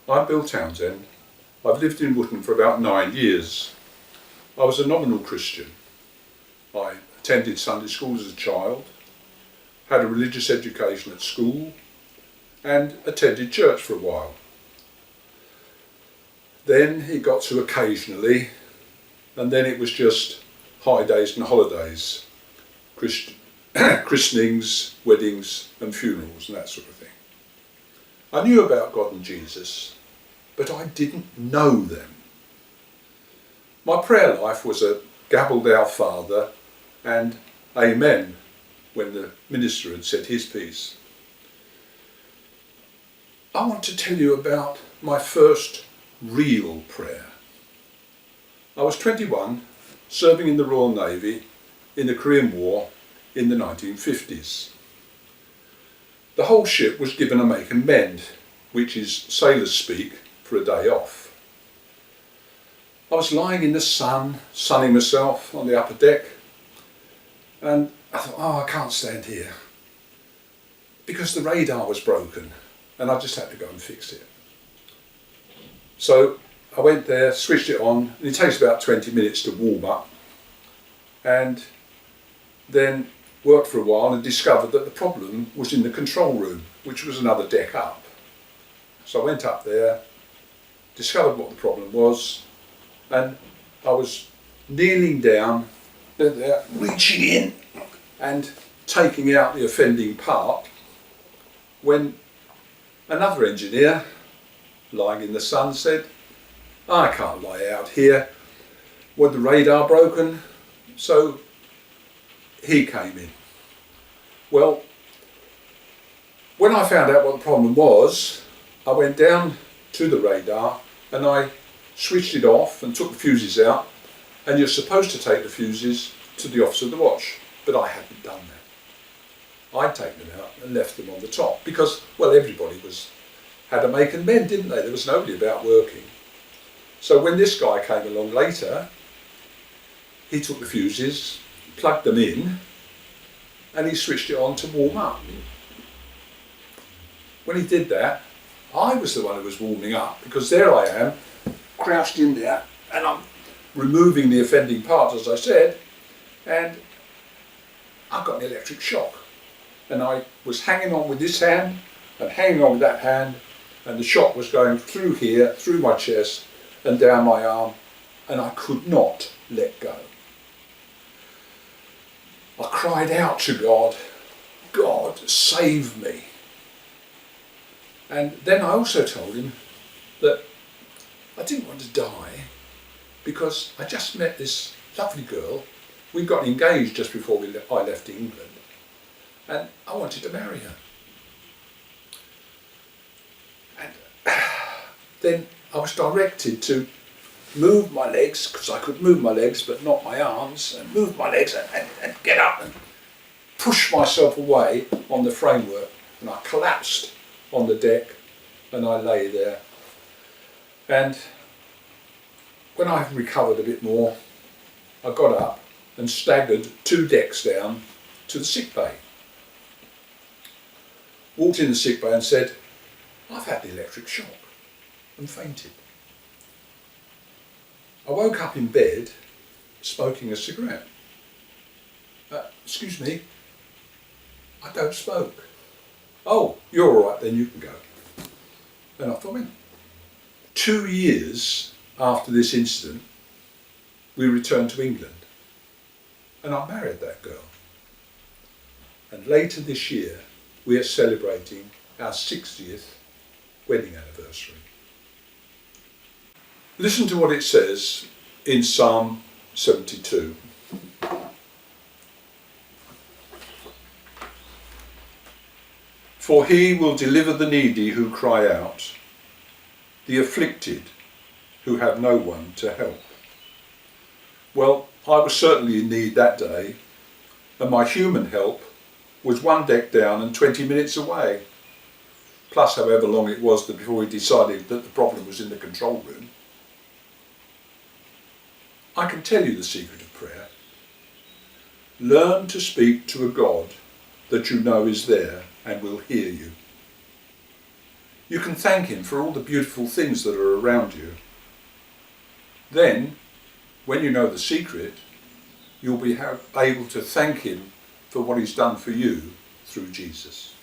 I'm Bill Townsend. I've lived in Wotton for about 9 years. I was a nominal Christian. I attended Sunday school as a child, had a religious education at school, and attended church for a while. Then it got to occasionally, and then it was just high days and holidays, christenings, weddings and funerals and that sort of thing. I knew about God and Jesus, but I didn't know them. My prayer life was a gabbled Our Father and Amen when the minister had said his piece. I want to tell you about my first real prayer. I was 21, serving in the Royal Navy in the Korean War in the 1950s. The whole ship was given a make and mend, which is sailors speak for a day off. I was lying in the sun, sunning myself on the upper deck, and I thought, I can't stand here, because the radar was broken and I just had to go and fix it. So I went there, switched it on, and it takes about 20 minutes to warm up, and then worked for a while and discovered that the problem was in the control room, which was another deck up. So I went up there, discovered what the problem was, and I was kneeling down, there, reaching in and taking out the offending part, when another engineer, lying in the sun, said, I can't lie out here. Was the radar broken? So he came in. Well, when I found out what the problem was, I went down to the radar and I switched it off and took the fuses out, and you're supposed to take the fuses to the officer of the watch, but I hadn't done that. I'd taken them out and left them on the top because, well, everybody had a make and mend, didn't they? There was nobody about working. So when this guy came along later, he took the fuses, plugged them in, and he switched it on to warm up. When he did that, I was the one who was warming up, because there I am, crouched in there, and I'm removing the offending part, as I said, and I got an electric shock. And I was hanging on with this hand, and hanging on with that hand, and the shock was going through here, through my chest, and down my arm, and I could not let go. I cried out to God, God, save me. And then I also told him that I didn't want to die, because I just met this lovely girl. We got engaged just before I left England, and I wanted to marry her. And then I was directed to move my legs, because I could move my legs but not my arms, and move my legs and get up and push myself away on the framework, and I collapsed on the deck and I lay there. And when I recovered a bit more, I got up and staggered 2 decks down to the sick bay. Walked in the sick bay and said, I've had the electric shock, and fainted. I woke up in bed smoking a cigarette. Excuse me, I don't smoke. Oh, you're all right then, you can go. And off I went. 2 years after this incident, we returned to England, and I married that girl. And later this year, we are celebrating our 60th wedding anniversary. Listen to what it says in Psalm 72. For he will deliver the needy who cry out, the afflicted who have no one to help. Well, I was certainly in need that day, and my human help was 1 deck down and 20 minutes away, plus however long it was before we decided that the problem was in the control room. I can tell you the secret of prayer. Learn to speak to a God that you know is there and will hear you. You can thank him for all the beautiful things that are around you. Then, when you know the secret, you'll be able to thank him for what he's done for you through Jesus.